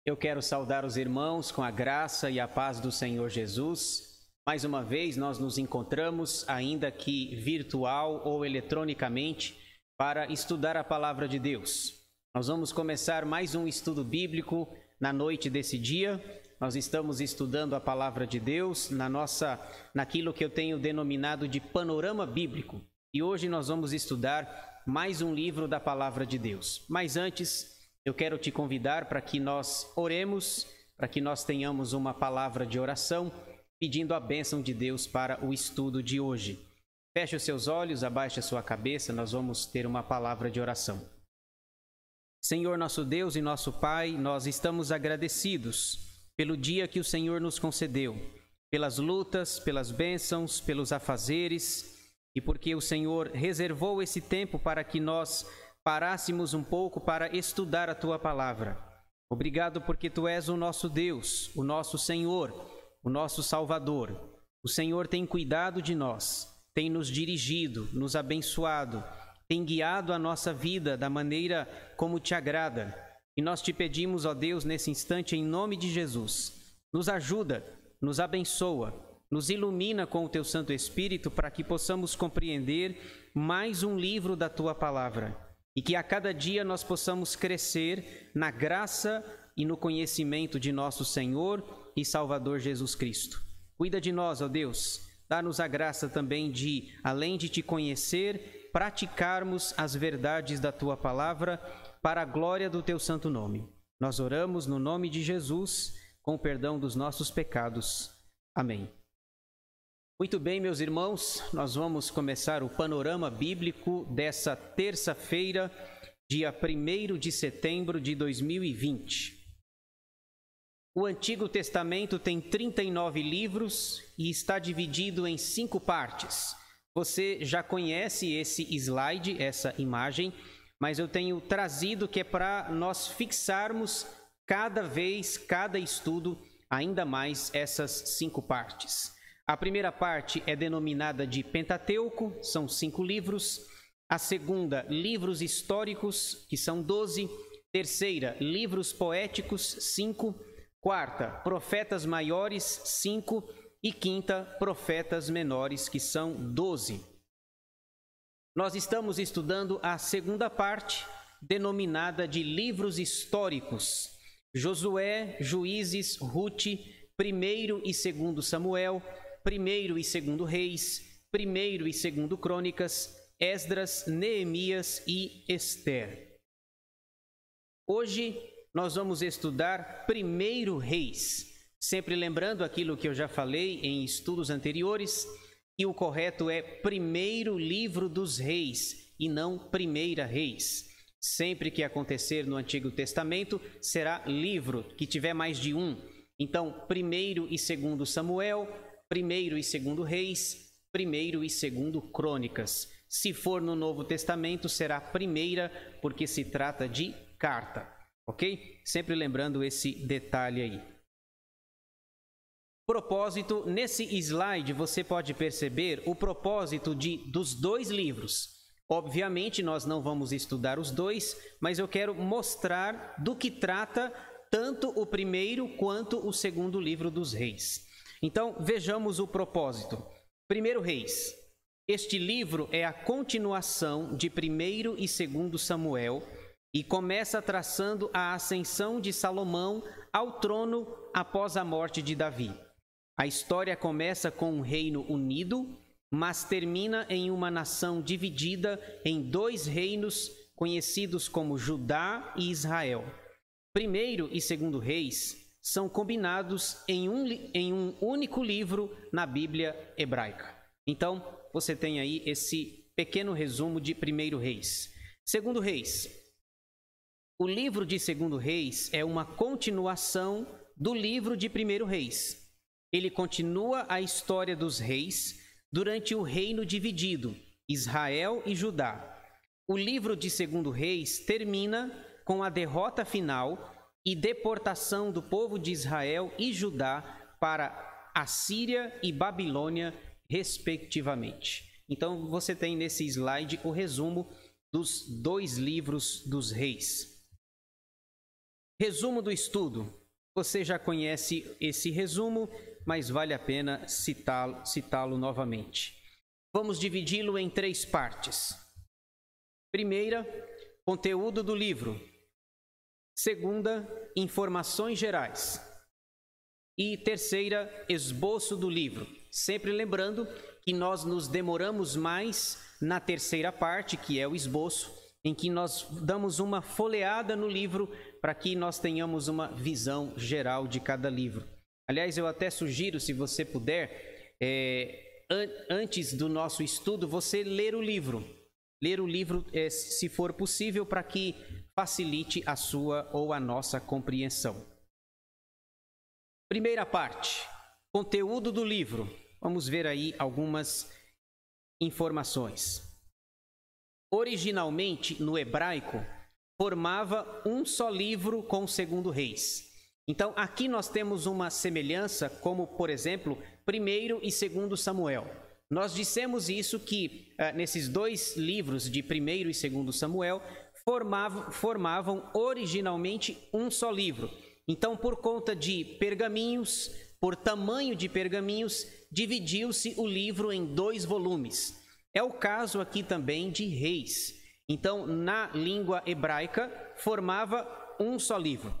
Eu quero saudar os irmãos com a graça e a paz do Senhor Jesus. Mais uma vez nós nos encontramos, ainda que virtual ou eletronicamente, para estudar a Palavra de Deus. Nós vamos começar mais um estudo bíblico na noite desse dia. Nós estamos estudando a Palavra de Deus naquilo que eu tenho denominado de panorama bíblico. E hoje nós vamos estudar mais um livro da Palavra de Deus. Mas antes, eu quero te convidar para que nós oremos, para que nós tenhamos uma palavra de oração, pedindo a bênção de Deus para o estudo de hoje. Feche os seus olhos, abaixe a sua cabeça, nós vamos ter uma palavra de oração. Senhor nosso Deus e nosso Pai, nós estamos agradecidos pelo dia que o Senhor nos concedeu, pelas lutas, pelas bênçãos, pelos afazeres, e porque o Senhor reservou esse tempo para que nós parássemos um pouco para estudar a Tua Palavra. Obrigado porque Tu és o nosso Deus, o nosso Senhor, o nosso Salvador. O Senhor tem cuidado de nós, tem nos dirigido, nos abençoado, tem guiado a nossa vida da maneira como Te agrada. E nós Te pedimos, ó Deus, nesse instante, em nome de Jesus, nos ajuda, nos abençoa, nos ilumina com o Teu Santo Espírito para que possamos compreender mais um livro da Tua Palavra. E que a cada dia nós possamos crescer na graça e no conhecimento de nosso Senhor e Salvador Jesus Cristo. Cuida de nós, ó Deus. Dá-nos a graça também de, além de Te conhecer, praticarmos as verdades da Tua Palavra para a glória do Teu santo nome. Nós oramos no nome de Jesus, com o perdão dos nossos pecados. Amém. Muito bem, meus irmãos, nós vamos começar o panorama bíblico dessa terça-feira, dia 1º de setembro de 2020. O Antigo Testamento tem 39 livros e está dividido em 5 partes. Você já conhece esse slide, essa imagem, mas eu tenho trazido que é para nós fixarmos cada estudo, ainda mais essas 5 partes. A primeira parte é denominada de Pentateuco, são 5 livros. A segunda, livros históricos, que são 12. Terceira, livros poéticos, 5. Quarta, profetas maiores, 5. E quinta, profetas menores, que são 12. Nós estamos estudando a segunda parte, denominada de livros históricos. Josué, Juízes, Rute, 1º e 2º Samuel, 1º e 2º Reis, 1º e 2º Crônicas, Esdras, Neemias e Ester. Hoje nós vamos estudar 1º Reis, sempre lembrando aquilo que eu já falei em estudos anteriores, que o correto é 1º livro dos Reis e não 1ª Reis. Sempre que acontecer no Antigo Testamento, será livro que tiver mais de um. Então, 1º e 2º Samuel, 1º e 2º Reis, 1º e 2º Crônicas. Se for no Novo Testamento, será 1ª, porque se trata de carta, ok? Sempre lembrando esse detalhe aí. Propósito, nesse slide você pode perceber o propósito dos 2 livros. Obviamente, nós não vamos estudar os 2, mas eu quero mostrar do que trata tanto o 1º quanto o 2º livro dos Reis. Então, vejamos o propósito. 1º Reis. Este livro é a continuação de 1º e 2º Samuel e começa traçando a ascensão de Salomão ao trono após a morte de Davi. A história começa com um reino unido, mas termina em uma nação dividida em 2 reinos conhecidos como Judá e Israel. 1º e 2º Reis são combinados em um único livro na Bíblia hebraica. Então, você tem aí esse pequeno resumo de 1º Reis. 2º Reis. O livro de 2º Reis é uma continuação do livro de 1º Reis. Ele continua a história dos reis durante o reino dividido, Israel e Judá. O livro de 2º Reis termina com a derrota final e deportação do povo de Israel e Judá para Assíria e Babilônia, respectivamente. Então, você tem nesse slide o resumo dos 2 livros dos reis. Resumo do estudo. Você já conhece esse resumo, mas vale a pena citá-lo novamente. Vamos dividi-lo em 3 partes. Primeira, conteúdo do livro. Segunda, informações gerais. E terceira, esboço do livro. Sempre lembrando que nós nos demoramos mais na terceira parte, que é o esboço, em que nós damos uma folheada no livro para que nós tenhamos uma visão geral de cada livro. Aliás, eu até sugiro, se você puder, antes do nosso estudo, você ler o livro. Ler o livro, se for possível, para que facilite a sua ou a nossa compreensão. Primeira parte, conteúdo do livro. Vamos ver aí algumas informações. Originalmente, no hebraico, formava um só livro com o Segundo Reis. Então, aqui nós temos uma semelhança, como, por exemplo, 1º e 2º Samuel. Nós dissemos isso, que nesses 2 livros de 1º e 2º Samuel formavam originalmente um só livro. Então, por conta de pergaminhos, por tamanho de pergaminhos, dividiu-se o livro em 2 volumes. É o caso aqui também de Reis. Então, na língua hebraica, formava um só livro.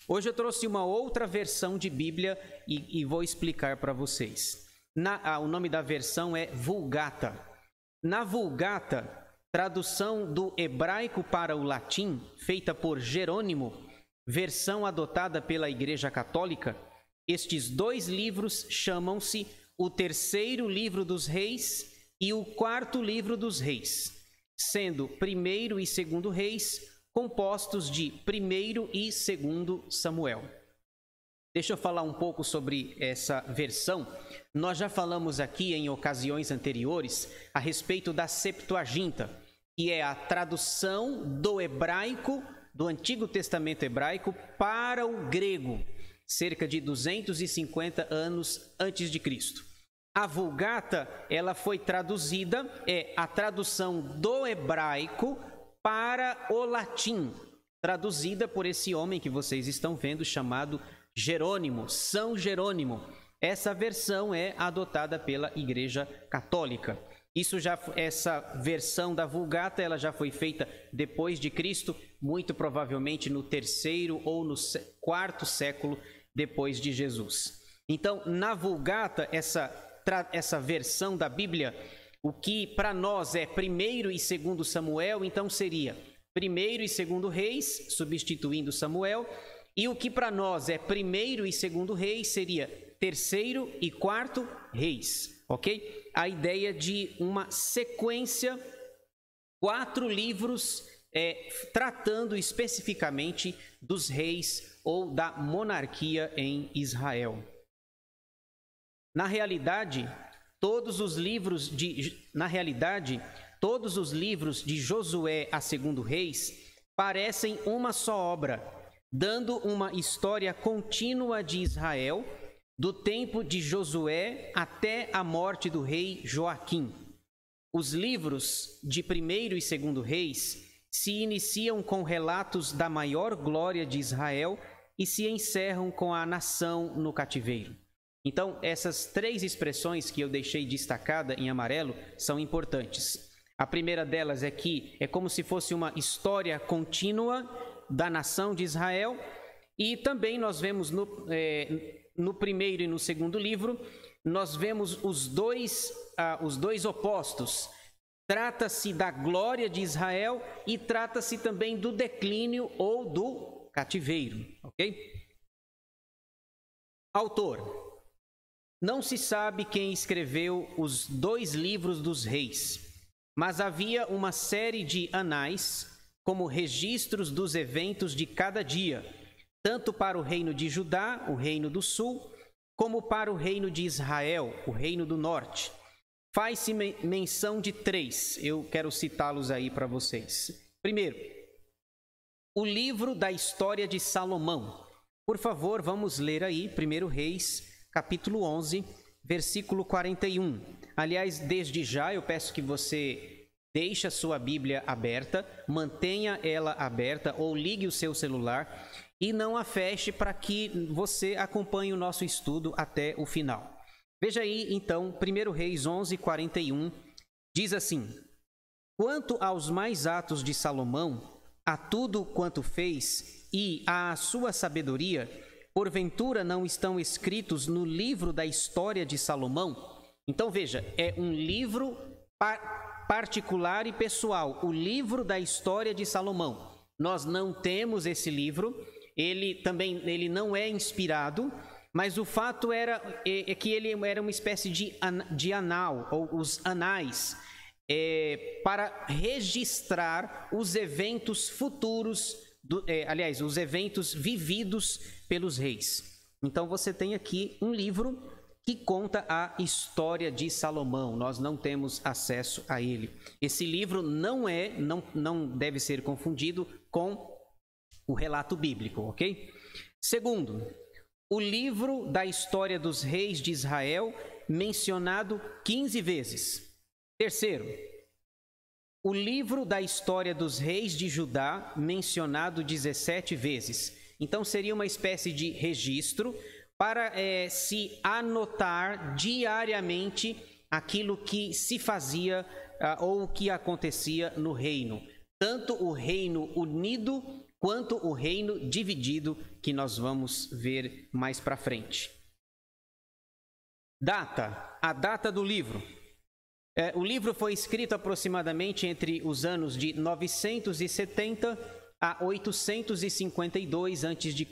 Hoje eu trouxe uma outra versão de Bíblia e vou explicar para vocês. O nome da versão é Vulgata. Na Vulgata, tradução do hebraico para o latim, feita por Jerônimo, versão adotada pela Igreja Católica, estes 2 livros chamam-se o 3º livro dos Reis e o 4º livro dos Reis, sendo 1º e 2º Reis compostos de 1º e 2º Samuel. Deixa eu falar um pouco sobre essa versão. Nós já falamos aqui em ocasiões anteriores a respeito da Septuaginta, que é a tradução do hebraico, do Antigo Testamento hebraico, para o grego, cerca de 250 anos antes de Cristo. A Vulgata, ela foi traduzida, é a tradução do hebraico para o latim, traduzida por esse homem que vocês estão vendo, chamado Jerônimo, São Jerônimo. Essa versão é adotada pela Igreja Católica. Essa versão da Vulgata, ela já foi feita depois de Cristo, muito provavelmente no 3º ou no 4º século depois de Jesus. Então, na Vulgata, essa versão da Bíblia, o que para nós é 1º e 2º Samuel, então seria 1º e 2º Reis, substituindo Samuel, e o que para nós é 1º e 2º Reis seria 3º e 4º Reis, ok? A ideia de uma sequência, 4 livros tratando especificamente dos reis ou da monarquia em Israel. Na realidade, todos os livros de Josué a 2º Reis parecem uma só obra, dando uma história contínua de Israel, do tempo de Josué até a morte do rei Joaquim. Os livros de 1º e 2º Reis se iniciam com relatos da maior glória de Israel e se encerram com a nação no cativeiro. Então, essas 3 expressões que eu deixei destacada em amarelo são importantes. A primeira delas é que é como se fosse uma história contínua da nação de Israel, e também nós vemos no 1º e no 2º livro, nós vemos os dois opostos. Trata-se da glória de Israel e trata-se também do declínio ou do cativeiro, ok? Autor. Não se sabe quem escreveu os 2 livros dos reis, mas havia uma série de anais, como registros dos eventos de cada dia, tanto para o reino de Judá, o reino do sul, como para o reino de Israel, o reino do norte. Faz-se menção de 3, eu quero citá-los aí para vocês. Primeiro, o livro da história de Salomão. Por favor, vamos ler aí, 1 Reis, capítulo 11, versículo 41. Aliás, desde já eu peço que você deixe a sua Bíblia aberta, mantenha ela aberta ou ligue o seu celular e não a feche para que você acompanhe o nosso estudo até o final. Veja aí, então, 1 Reis 11:41, diz assim: Quanto aos mais atos de Salomão, a tudo quanto fez e à sua sabedoria, porventura não estão escritos no livro da história de Salomão? Então veja, é um livro particular e pessoal, o livro da história de Salomão. Nós não temos esse livro, ele não é inspirado, mas o fato é que ele era uma espécie de anal, ou os anais, para registrar os eventos futuros, os eventos vividos pelos reis. Então você tem aqui um livro que conta a história de Salomão. Nós não temos acesso a ele. Esse livro não deve ser confundido com o relato bíblico, ok? Segundo, o livro da história dos reis de Israel, mencionado 15 vezes. Terceiro, o livro da história dos reis de Judá, mencionado 17 vezes. Então seria uma espécie de registro para se anotar diariamente aquilo que se fazia ou o que acontecia no reino. Tanto o reino unido quanto o reino dividido, que nós vamos ver mais para frente. A data do livro. O livro foi escrito aproximadamente entre os anos de 970 a 852 a.C.,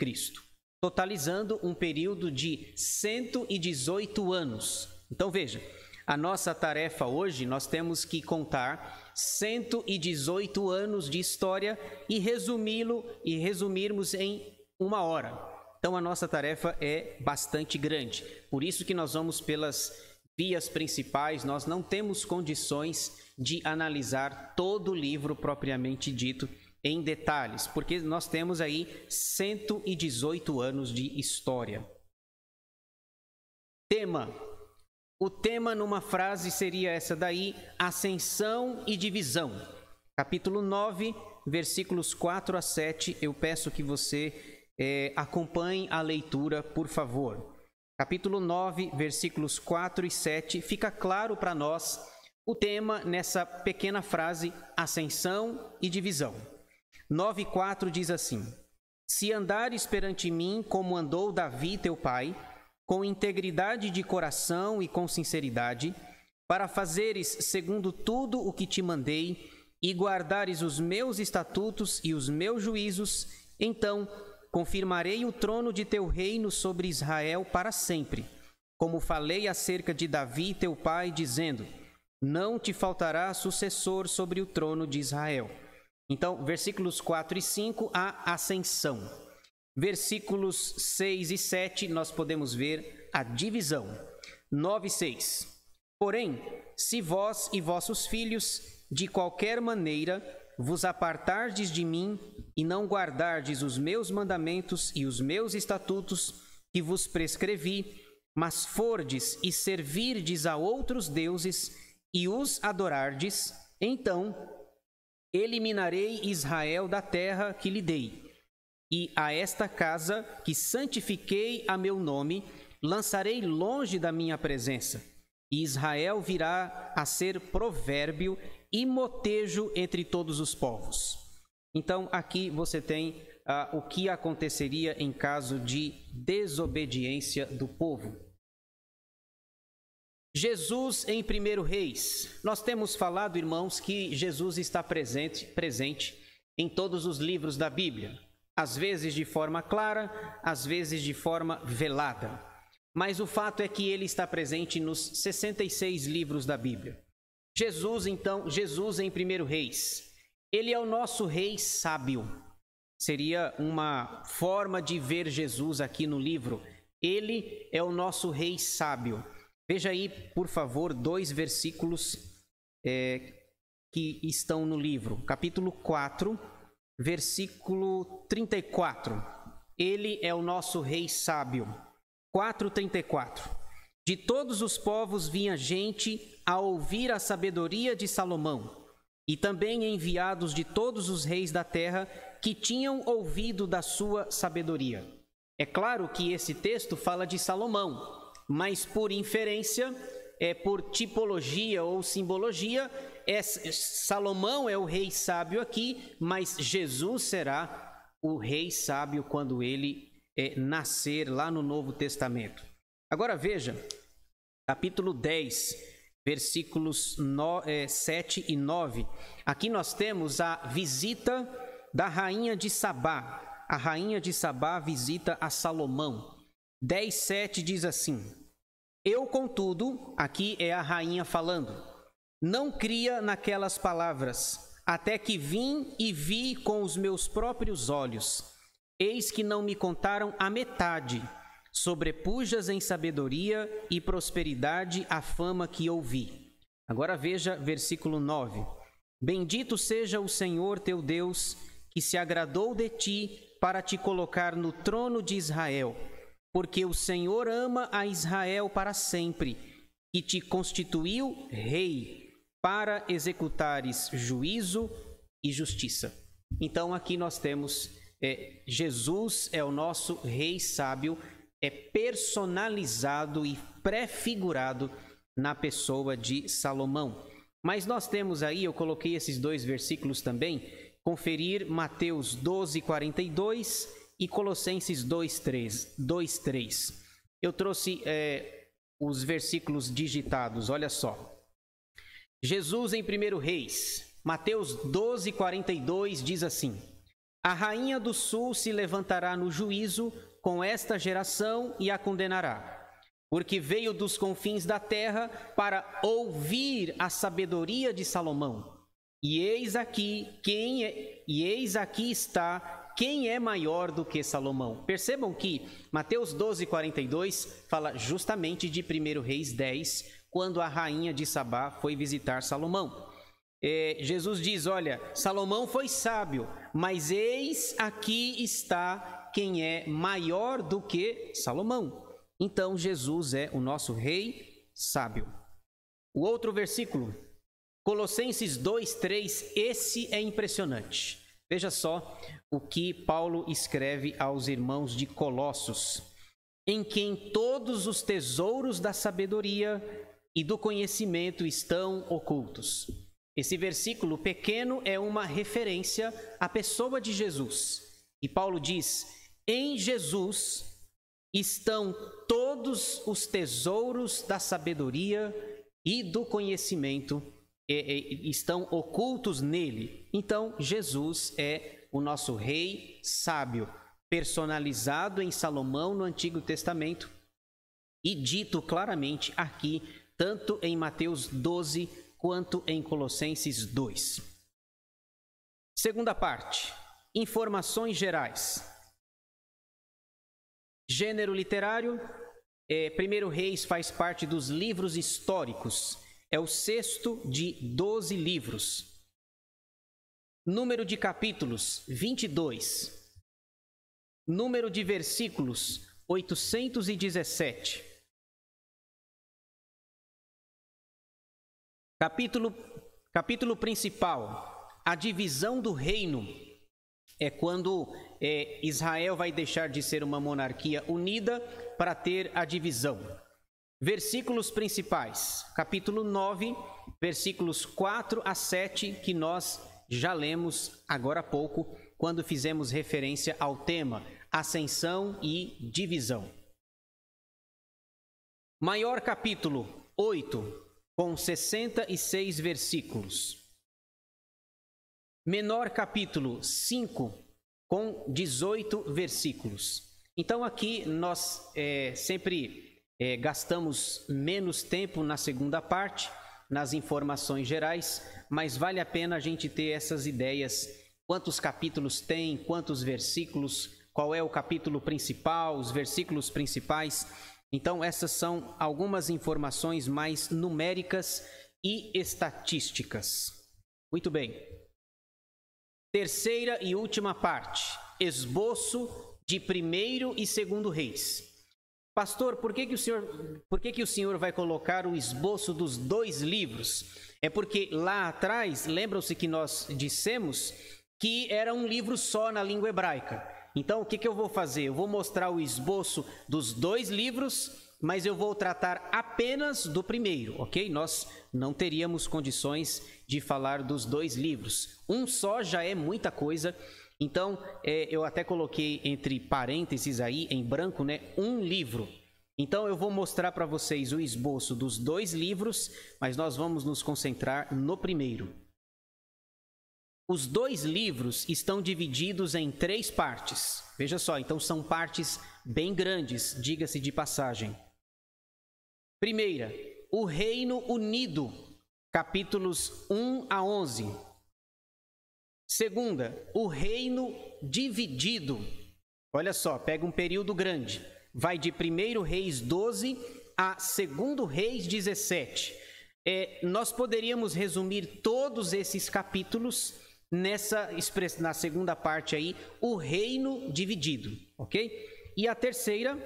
totalizando um período de 118 anos. Então veja, a nossa tarefa hoje, nós temos que contar 118 anos de história e resumirmos em 1 hora. Então a nossa tarefa é bastante grande. Por isso que nós vamos pelas vias principais, nós não temos condições de analisar todo o livro propriamente dito em detalhes, porque nós temos aí 118 anos de história. Tema. O tema numa frase seria essa daí: ascensão e divisão. Capítulo 9, versículos 4 a 7. Eu peço que você acompanhe a leitura, por favor. Capítulo 9, versículos 4 e 7. Fica claro para nós o tema nessa pequena frase: ascensão e divisão. 9:4 diz assim: Se andares perante mim como andou Davi teu pai, com integridade de coração e com sinceridade, para fazeres segundo tudo o que te mandei, e guardares os meus estatutos e os meus juízos, então confirmarei o trono de teu reino sobre Israel para sempre, como falei acerca de Davi teu pai, dizendo: não te faltará sucessor sobre o trono de Israel. Então, versículos 4 e 5, a ascensão. Versículos 6 e 7, nós podemos ver a divisão. 9:6. Porém, se vós e vossos filhos, de qualquer maneira, vos apartardes de mim e não guardardes os meus mandamentos e os meus estatutos que vos prescrevi, mas fordes e servirdes a outros deuses e os adorardes, então eliminarei Israel da terra que lhe dei, e a esta casa que santifiquei a meu nome, lançarei longe da minha presença, e Israel virá a ser provérbio e motejo entre todos os povos. Então, aqui você tem o que aconteceria em caso de desobediência do povo. Jesus em 1 Reis. Nós temos falado, irmãos, que Jesus está presente em todos os livros da Bíblia. Às vezes de forma clara, às vezes de forma velada. Mas o fato é que ele está presente nos 66 livros da Bíblia. Jesus em 1 Reis. Ele é o nosso rei sábio. Seria uma forma de ver Jesus aqui no livro. Ele é o nosso rei sábio. Veja aí, por favor, 2 versículos que estão no livro. Capítulo 4, versículo 34. Ele é o nosso rei sábio. 4:34. De todos os povos vinha gente a ouvir a sabedoria de Salomão, e também enviados de todos os reis da terra que tinham ouvido da sua sabedoria. É claro que esse texto fala de Salomão, mas por inferência, por tipologia ou simbologia, Salomão é o rei sábio aqui, mas Jesus será o rei sábio quando ele nascer lá no Novo Testamento. Agora veja, capítulo 10, versículos 7 e 9. Aqui nós temos a visita da rainha de Sabá. A rainha de Sabá visita a Salomão. 10:7 diz assim: Eu, contudo, aqui é a rainha falando, não cria naquelas palavras, até que vim e vi com os meus próprios olhos. Eis que não me contaram a metade, sobrepujas em sabedoria e prosperidade a fama que ouvi. Agora veja versículo 9. Bendito seja o Senhor teu Deus, que se agradou de ti para te colocar no trono de Israel, porque o Senhor ama a Israel para sempre, e te constituiu rei, para executares juízo e justiça. Então aqui nós temos, Jesus é o nosso rei sábio, personalizado e prefigurado na pessoa de Salomão. Mas nós temos aí, eu coloquei esses dois versículos também, conferir Mateus 12:42 e Colossenses 2:3. Eu trouxe os versículos digitados, olha só. Jesus em 1 Reis, Mateus 12:42 diz assim: A rainha do sul se levantará no juízo com esta geração e a condenará, porque veio dos confins da terra para ouvir a sabedoria de Salomão. E eis aqui está quem é maior do que Salomão. Percebam que Mateus 12:42 fala justamente de 1 Reis 10, quando a rainha de Sabá foi visitar Salomão. Jesus diz, olha, Salomão foi sábio, mas eis aqui está quem é maior do que Salomão. Então Jesus é o nosso rei sábio. O outro versículo, Colossenses 2:3, esse é impressionante. Veja só o que Paulo escreve aos irmãos de Colossos: em quem todos os tesouros da sabedoria e do conhecimento estão ocultos. Esse versículo pequeno é uma referência à pessoa de Jesus. E Paulo diz: em Jesus estão todos os tesouros da sabedoria e do conhecimento, estão ocultos nele. Então, Jesus é o nosso rei sábio, personalizado em Salomão no Antigo Testamento e dito claramente aqui, tanto em Mateus 12 quanto em Colossenses 2. Segunda parte, informações gerais. Gênero literário, 1 Reis faz parte dos livros históricos. É o 6º de 12 livros. Número de capítulos, 22. Número de versículos, 817. Capítulo principal, a divisão do reino. É quando Israel vai deixar de ser uma monarquia unida para ter a divisão. Versículos principais, capítulo 9, versículos 4 a 7, que nós já lemos agora há pouco, quando fizemos referência ao tema ascensão e divisão. Maior capítulo, 8, com 66 versículos. Menor capítulo, 5, com 18 versículos. Então aqui nós sempre gastamos menos tempo na segunda parte, nas informações gerais, mas vale a pena a gente ter essas ideias. Quantos capítulos tem, quantos versículos, qual é o capítulo principal, os versículos principais. Então essas são algumas informações mais numéricas e estatísticas. Muito bem. Terceira e última parte, esboço de 1º e 2º Reis. Pastor, por que o senhor vai colocar o esboço dos 2 livros? É porque lá atrás, lembram-se que nós dissemos que era um livro só na língua hebraica. Então, o que eu vou fazer? Eu vou mostrar o esboço dos 2 livros, mas eu vou tratar apenas do primeiro, ok? Nós não teríamos condições de falar dos 2 livros. Um só já é muita coisa. Então, eu até coloquei entre parênteses aí, em branco, né? Um livro. Então, eu vou mostrar para vocês o esboço dos 2 livros, mas nós vamos nos concentrar no primeiro. Os 2 livros estão divididos em 3 partes. Veja só, então são partes bem grandes, diga-se de passagem. Primeira, o Reino Unido, capítulos 1 a 11. Segunda, o Reino Dividido. Olha só, pega um período grande. Vai de 1 Reis 12 a 2 Reis 17. Nós poderíamos resumir todos esses capítulos na segunda parte aí, o reino dividido, ok? E a terceira,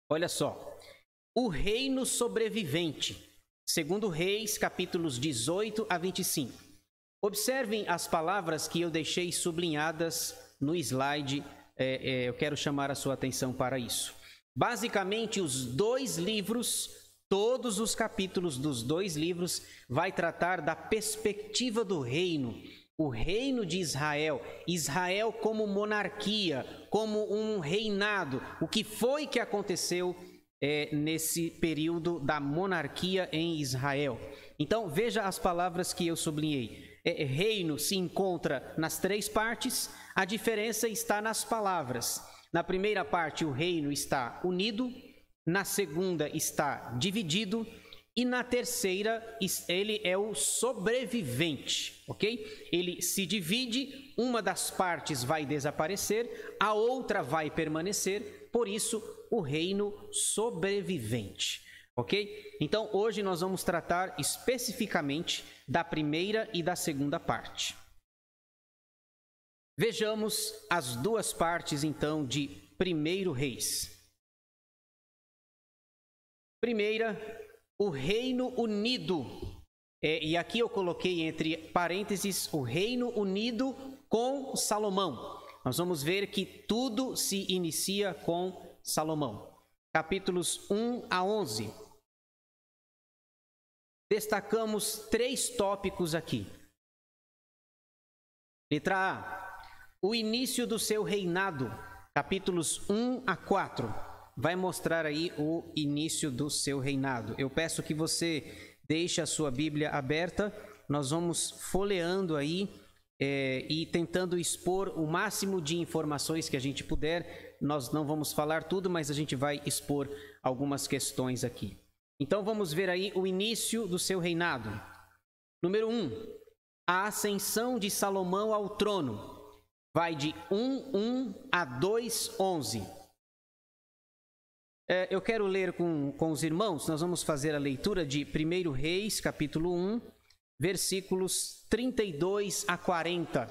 olha só, o reino sobrevivente, 2 Reis, capítulos 18 a 25. Observem as palavras que eu deixei sublinhadas no slide, eu quero chamar a sua atenção para isso. Basicamente, os 2 livros, todos os capítulos dos 2 livros vai tratar da perspectiva do reino, o reino de Israel, Israel como monarquia, como um reinado, o que foi que aconteceu nesse período da monarquia em Israel. Então, veja as palavras que eu sublinhei. Reino se encontra nas 3 partes, a diferença está nas palavras. Na primeira parte, o reino está unido, na segunda está dividido e na terceira ele é o sobrevivente, ok? Ele se divide, uma das partes vai desaparecer, a outra vai permanecer, por isso o reino sobrevivente, ok? Então hoje nós vamos tratar especificamente da primeira e da segunda parte. Vejamos as 2 partes então de 1 Reis. Primeira, o Reino Unido. E aqui eu coloquei entre parênteses o Reino Unido com Salomão. Nós vamos ver que tudo se inicia com Salomão. Capítulos 1 a 11. Destacamos 3 tópicos aqui. Letra A, o início do seu reinado. Capítulos 1 a 4. Vai mostrar aí o início do seu reinado. Eu peço que você deixe a sua Bíblia aberta. Nós vamos folheando aí e tentando expor o máximo de informações que a gente puder. Nós não vamos falar tudo, mas a gente vai expor algumas questões aqui. Então vamos ver aí o início do seu reinado. Número 1, a ascensão de Salomão ao trono. Vai de 1:1 a 2:11. Eu quero ler com os irmãos, nós vamos fazer a leitura de 1 Reis, capítulo 1, versículos 32 a 40.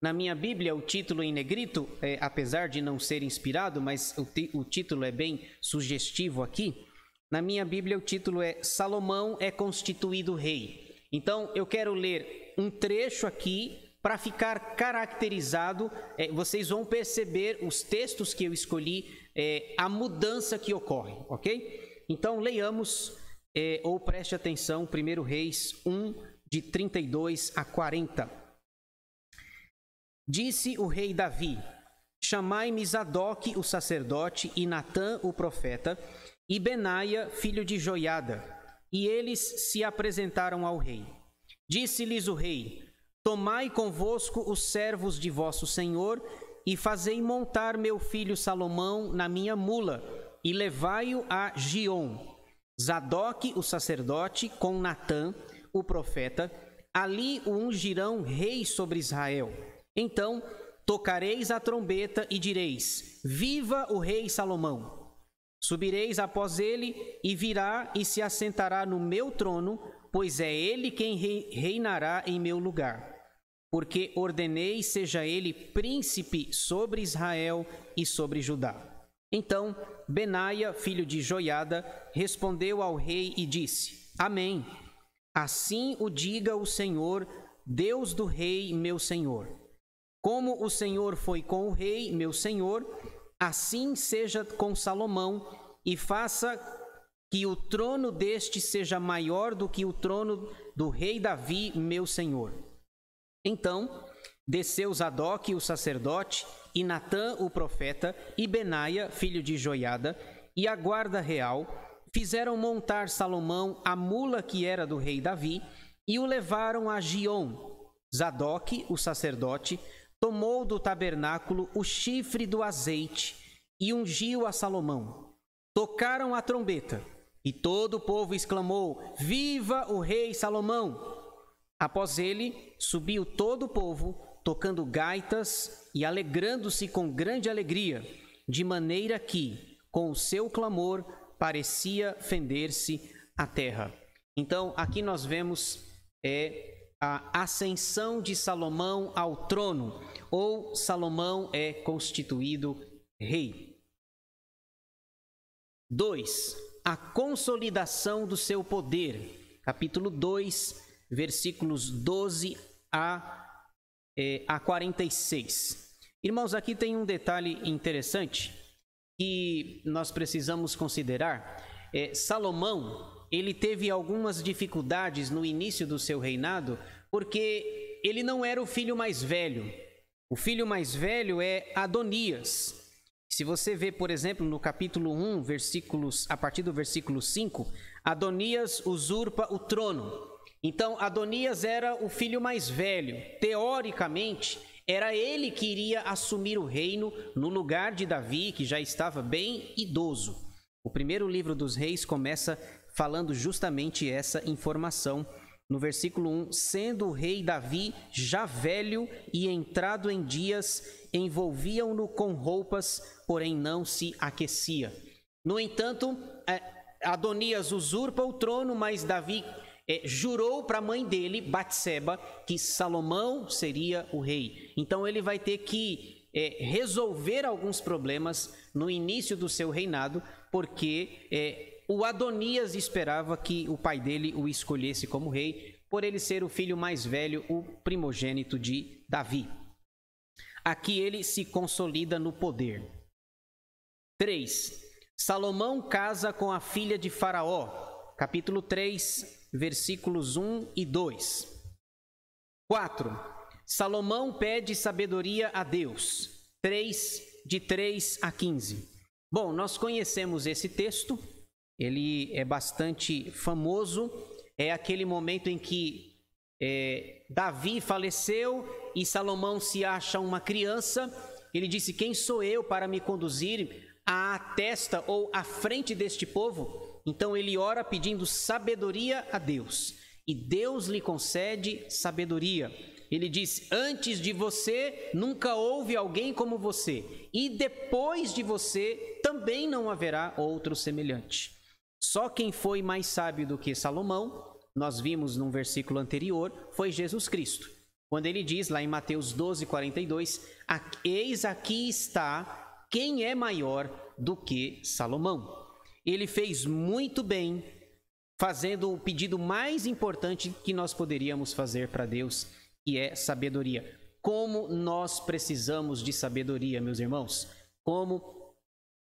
Na minha Bíblia, o título em negrito, apesar de não ser inspirado, mas o título é bem sugestivo aqui. Na minha Bíblia, o título é Salomão é constituído rei. Então, eu quero ler um trecho aqui para ficar caracterizado. Vocês vão perceber os textos que eu escolhi, a mudança que ocorre, ok? Então, leiamos ou preste atenção, 1 Reis 1, de 32 a 40. Disse o rei Davi: chamai-me Zadok, o sacerdote, e Natã, o profeta, e Benaia, filho de Joiada. E eles se apresentaram ao rei. Disse-lhes o rei: tomai convosco os servos de vosso senhor, e fazei montar meu filho Salomão na minha mula, e levai-o a Giom. Zadok, o sacerdote, com Natã, o profeta, ali o ungirão rei sobre Israel. Então tocareis a trombeta e direis: viva o rei Salomão! Subireis após ele, e virá e se assentará no meu trono, pois é ele quem reinará em meu lugar. Porque ordenei seja ele príncipe sobre Israel e sobre Judá. Então Benaia, filho de Joiada, respondeu ao rei e disse: amém. Assim o diga o Senhor, Deus do rei meu senhor. Como o Senhor foi com o rei, meu senhor, assim seja com Salomão, e faça que o trono deste seja maior do que o trono do rei Davi, meu senhor. Então desceu Zadok, o sacerdote, e Natã, o profeta, e Benaia, filho de Joiada, e a guarda real, fizeram montar Salomão a mula que era do rei Davi, e o levaram a Giom. Zadok, o sacerdote, tomou do tabernáculo o chifre do azeite e ungiu a Salomão. Tocaram a trombeta, e todo o povo exclamou: Viva o rei Salomão! Após ele, subiu todo o povo, tocando gaitas e alegrando-se com grande alegria, de maneira que, com o seu clamor, parecia fender-se a terra. Então, aqui nós vemos a ascensão de Salomão ao trono, ou Salomão é constituído rei. 2. A consolidação do seu poder. Capítulo 2, versículos 12 a 46. Irmãos, aqui tem um detalhe interessante que nós precisamos considerar. Salomão, ele teve algumas dificuldades no início do seu reinado, porque ele não era o filho mais velho. O filho mais velho é Adonias. Se você vê, por exemplo, no capítulo 1, a partir do versículo 5, Adonias usurpa o trono. Então, Adonias era o filho mais velho. Teoricamente, era ele que iria assumir o reino no lugar de Davi, que já estava bem idoso. O primeiro livro dos Reis começa falando justamente essa informação. No versículo 1, sendo o rei Davi já velho e entrado em dias, envolviam-no com roupas, porém não se aquecia. No entanto, Adonias usurpa o trono, mas Davi jurou para a mãe dele, Batseba, que Salomão seria o rei. Então ele vai ter que resolver alguns problemas no início do seu reinado, porque o Adonias esperava que o pai dele o escolhesse como rei, por ele ser o filho mais velho, o primogênito de Davi. Aqui ele se consolida no poder. 3. Salomão casa com a filha de Faraó. Capítulo 3, versículos 1 e 2. 4. Salomão pede sabedoria a Deus. 3, de 3 a 15. Bom, nós conhecemos esse texto. Ele é bastante famoso. É aquele momento em que Davi faleceu e Salomão se acha uma criança. Ele disse: quem sou eu para me conduzir à testa ou à frente deste povo? Então ele ora pedindo sabedoria a Deus, e Deus lhe concede sabedoria. Ele diz: antes de você nunca houve alguém como você, e depois de você também não haverá outro semelhante. Só quem foi mais sábio do que Salomão, nós vimos num versículo anterior, foi Jesus Cristo. Quando ele diz lá em Mateus 12, 42, eis aqui está quem é maior do que Salomão. Ele fez muito bem, fazendo o pedido mais importante que nós poderíamos fazer para Deus, que é sabedoria. Como nós precisamos de sabedoria, meus irmãos. Como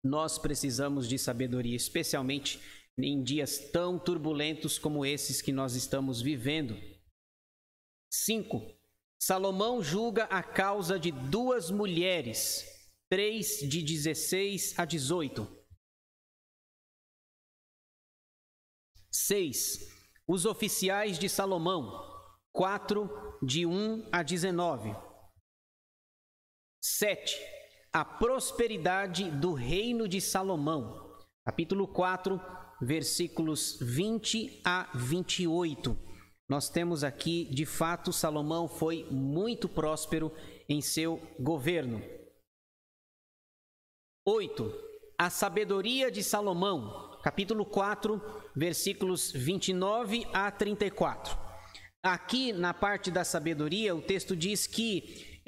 nós precisamos de sabedoria, especialmente em dias tão turbulentos como esses que nós estamos vivendo. 5. Salomão julga a causa de 2 mulheres. 3, de 16 a 18. 6. Os oficiais de Salomão. 4, de 1 a 19. 7. A prosperidade do reino de Salomão. Capítulo 4, versículos 20 a 28. Nós temos aqui, de fato, Salomão foi muito próspero em seu governo. 8. A sabedoria de Salomão. Capítulo 4, versículos 29 a 34. Aqui, na parte da sabedoria, o texto diz que,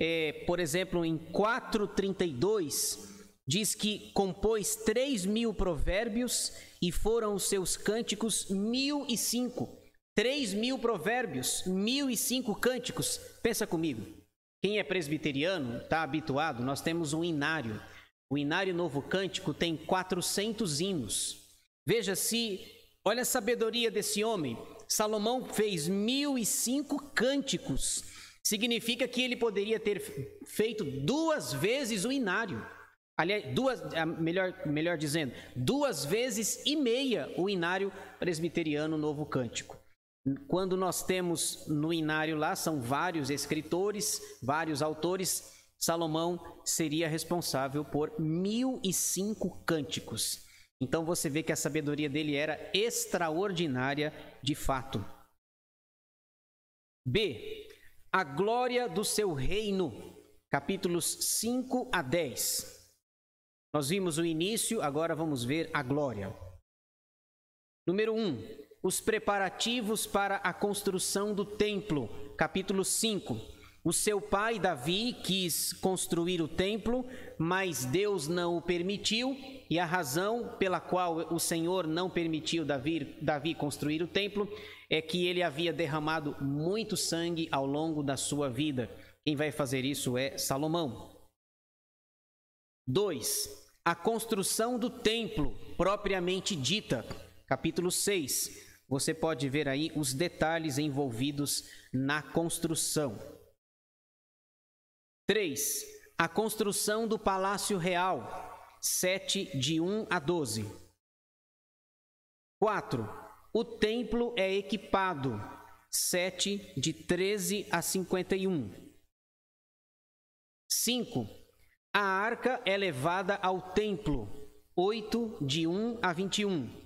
por exemplo, em 4:32, diz que compôs 3.000 provérbios e foram os seus cânticos 1.005. 3.000 provérbios, 1.005 cânticos. Pensa comigo. Quem é presbiteriano está habituado, nós temos um inário. O Inário Novo Cântico tem 400 hinos. Veja olha a sabedoria desse homem. Salomão fez 1005 cânticos. Significa que ele poderia ter feito 2 vezes o inário. Aliás, melhor dizendo, 2 vezes e meia o inário presbiteriano Novo Cântico. Quando nós temos no inário lá, são vários escritores, vários autores, Salomão seria responsável por 1005 cânticos. Então você vê que a sabedoria dele era extraordinária de fato. B. A glória do seu reino, capítulos 5 a 10. Nós vimos o início, agora vamos ver a glória. Número 1. Os preparativos para a construção do templo, capítulo 5. O seu pai, Davi, quis construir o templo, mas Deus não o permitiu, e a razão pela qual o Senhor não permitiu Davi construir o templo é que ele havia derramado muito sangue ao longo da sua vida. Quem vai fazer isso é Salomão. 2. A construção do templo, propriamente dita, capítulo 6. Você pode ver aí os detalhes envolvidos na construção. 3. A construção do Palácio Real, 7, de 1 a 12. 4. O templo é equipado, 7, de 13 a 51. 5. A arca é levada ao templo, 8, de 1 a 21.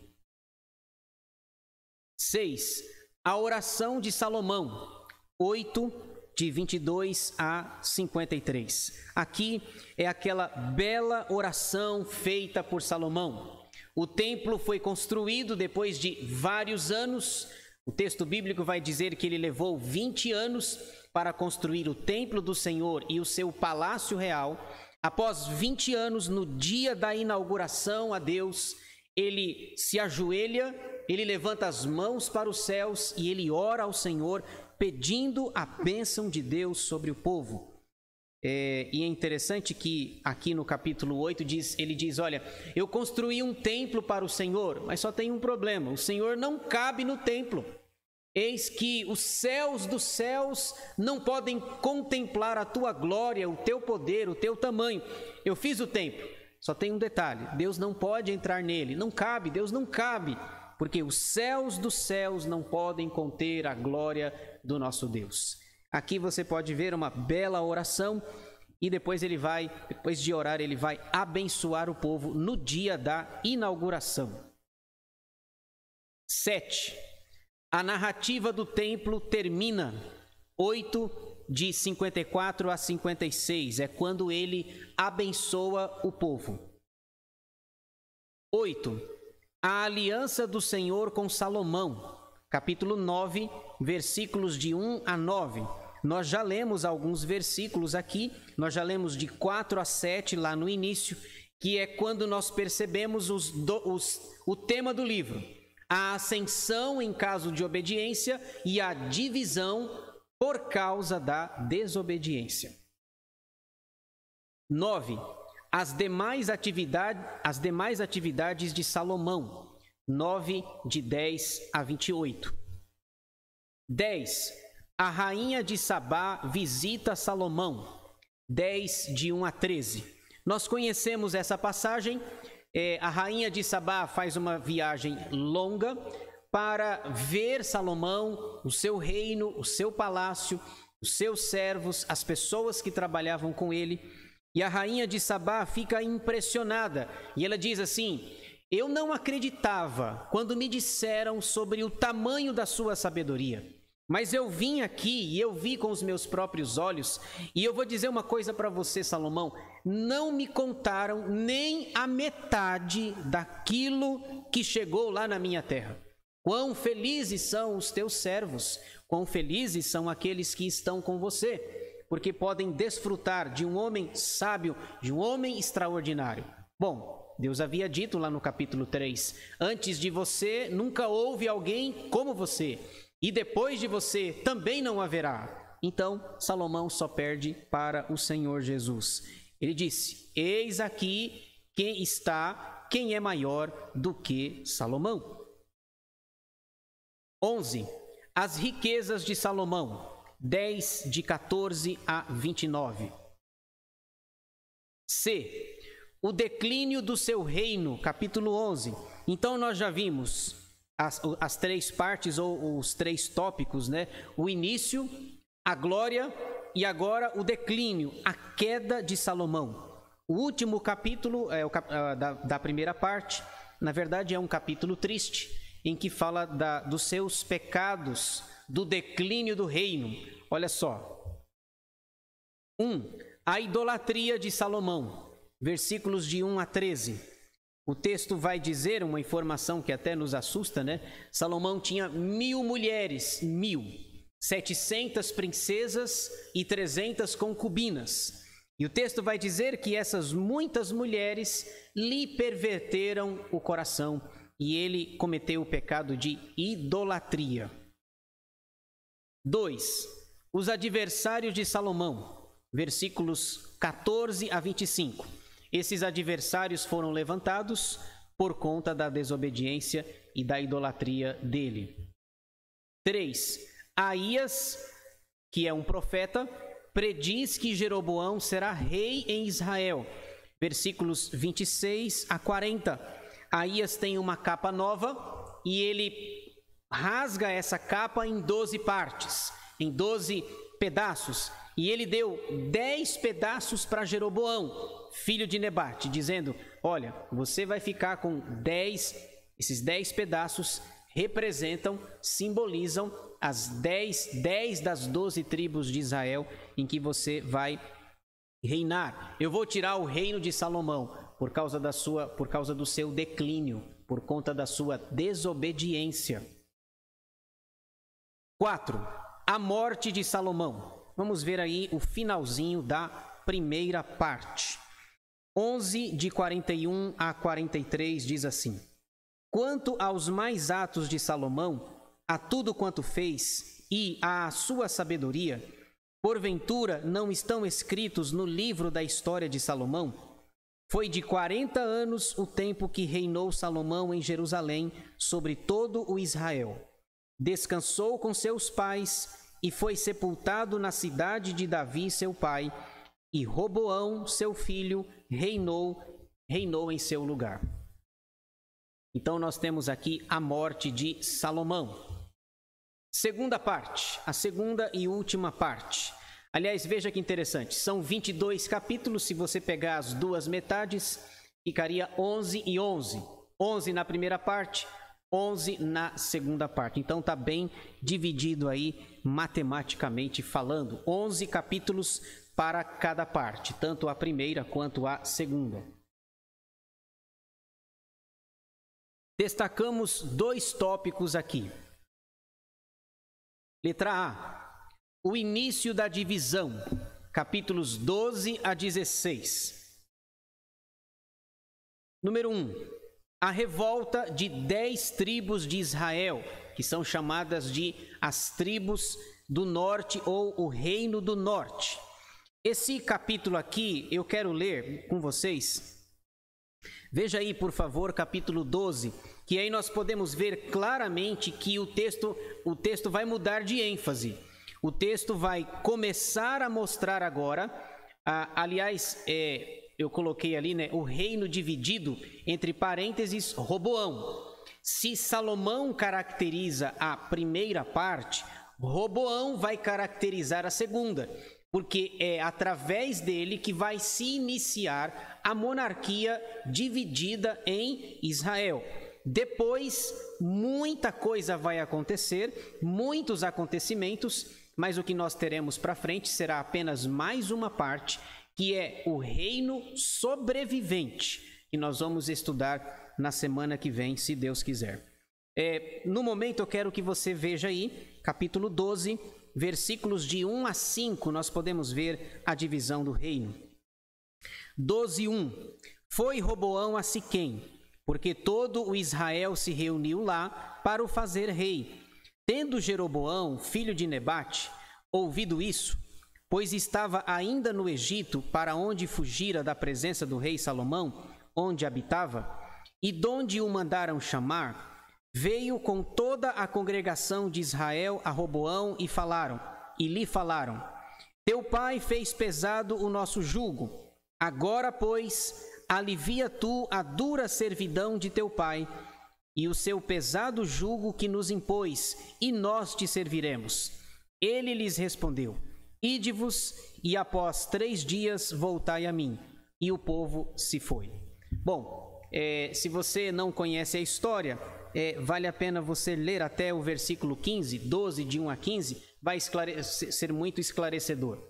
6. A oração de Salomão, 8, de 22 a 53. Aqui é aquela bela oração feita por Salomão. O templo foi construído depois de vários anos. O texto bíblico vai dizer que ele levou 20 anos para construir o templo do Senhor e o seu palácio real. Após 20 anos, no dia da inauguração a Deus, ele se ajoelha, ele levanta as mãos para os céus e ele ora ao Senhor, pedindo a bênção de Deus sobre o povo. E é interessante que aqui no capítulo 8 ele diz, olha, eu construí um templo para o Senhor, mas só tem um problema, o Senhor não cabe no templo. Eis que os céus dos céus não podem contemplar a tua glória, o teu poder, o teu tamanho. Eu fiz o templo, só tem um detalhe, Deus não pode entrar nele, não cabe, Deus não cabe, porque os céus dos céus não podem conter a glória do nosso Deus. Aqui você pode ver uma bela oração e depois de orar, ele vai abençoar o povo no dia da inauguração. 7. A narrativa do templo termina, 8, de 54 a 56, é quando ele abençoa o povo. 8. A aliança do Senhor com Salomão, capítulo 9, versículos de 1 a 9. Nós já lemos alguns versículos aqui, nós já lemos de 4 a 7 lá no início, que é quando nós percebemos o tema do livro. A ascensão em caso de obediência e a divisão por causa da desobediência. 9. As demais atividades de Salomão, 9, de 10 a 28. 10. A rainha de Sabá visita Salomão, 10, de 1 a 13. Nós conhecemos essa passagem. A rainha de Sabá faz uma viagem longa para ver Salomão, o seu reino, o seu palácio, os seus servos, as pessoas que trabalhavam com ele. E a rainha de Sabá fica impressionada e ela diz assim: eu não acreditava quando me disseram sobre o tamanho da sua sabedoria, mas eu vim aqui e eu vi com os meus próprios olhos, e eu vou dizer uma coisa para você, Salomão, não me contaram nem a metade daquilo que chegou lá na minha terra. Quão felizes são os teus servos, quão felizes são aqueles que estão com você, porque podem desfrutar de um homem sábio, de um homem extraordinário. Bom, Deus havia dito lá no capítulo 3, antes de você nunca houve alguém como você, e depois de você também não haverá. Então, Salomão só perde para o Senhor Jesus. Ele disse: eis aqui quem está, quem é maior do que Salomão. 11. As riquezas de Salomão, 10, de 14 a 29. C. O declínio do seu reino, capítulo 11. Então nós já vimos as três partes ou os três tópicos, né? O início, a glória e agora o declínio, a queda de Salomão. O último capítulo da primeira parte, na verdade é um capítulo triste, em que fala dos seus pecados, do declínio do reino. Olha só. 1. A idolatria de Salomão, versículos de 1 a 13. O texto vai dizer uma informação que até nos assusta, né? Salomão tinha 1000 mulheres, 700 princesas e 300 concubinas. E o texto vai dizer que essas muitas mulheres lhe perverteram o coração e ele cometeu o pecado de idolatria. 2. Os adversários de Salomão, versículos 14 a 25. Esses adversários foram levantados por conta da desobediência e da idolatria dele. 3. Aías, que é um profeta, prediz que Jeroboão será rei em Israel. Versículos 26 a 40. Aías tem uma capa nova e ele rasga essa capa em 12 partes, em 12 pedaços. E ele deu 10 pedaços para Jeroboão, filho de Nebate, dizendo: olha, você vai ficar com 10, esses 10 pedaços representam, simbolizam as 10 das 12 tribos de Israel em que você vai reinar. Eu vou tirar o reino de Salomão por causa do seu declínio, por conta da sua desobediência. 4. A morte de Salomão. Vamos ver aí o finalzinho da primeira parte. 11, de 41 a 43, diz assim: quanto aos mais atos de Salomão, a tudo quanto fez e à sua sabedoria, porventura não estão escritos no livro da história de Salomão? Foi de 40 anos o tempo que reinou Salomão em Jerusalém sobre todo o Israel. Descansou com seus pais e foi sepultado na cidade de Davi, seu pai, e Roboão, seu filho, reinou em seu lugar. Então nós temos aqui a morte de Salomão. Segunda parte, a segunda e última parte. Aliás, veja que interessante, são 22 capítulos, se você pegar as duas metades, ficaria 11 e 11. 11 na primeira parte, 11 na segunda parte. Então está bem dividido aí, matematicamente falando. 11 capítulos para cada parte, tanto a primeira quanto a segunda. Destacamos 2 tópicos aqui. Letra A. O início da divisão, capítulos 12 a 16. Número 1. A revolta de 10 tribos de Israel, que são chamadas de as tribos do norte ou o reino do norte. Esse capítulo aqui eu quero ler com vocês. Veja aí, por favor, capítulo 12, que aí nós podemos ver claramente que o texto vai mudar de ênfase. O texto vai começar a mostrar agora, eu coloquei ali, né, o reino dividido, entre parênteses, Roboão. Se Salomão caracteriza a primeira parte, Roboão vai caracterizar a segunda, porque é através dele que vai se iniciar a monarquia dividida em Israel. Depois, muita coisa vai acontecer, muitos acontecimentos, mas o que nós teremos para frente será apenas mais uma parte, que é o reino sobrevivente, que nós vamos estudar na semana que vem, se Deus quiser. No momento eu quero que você veja aí, capítulo 12, versículos de 1 a 5, nós podemos ver a divisão do reino. 12:1. Foi Roboão a Siquém, porque todo o Israel se reuniu lá para o fazer rei. Tendo Jeroboão, filho de Nebate, ouvido isso, pois estava ainda no Egito, para onde fugira da presença do rei Salomão, onde habitava, e donde o mandaram chamar, veio com toda a congregação de Israel a Roboão e lhe falaram: teu pai fez pesado o nosso jugo. Agora, pois, alivia tu a dura servidão de teu pai e o seu pesado jugo que nos impôs, e nós te serviremos. Ele lhes respondeu: ide-vos, e após 3 dias voltai a mim. E o povo se foi. Bom, se você não conhece a história, vale a pena você ler até o versículo 15, 12, de 1 a 15, vai ser muito esclarecedor.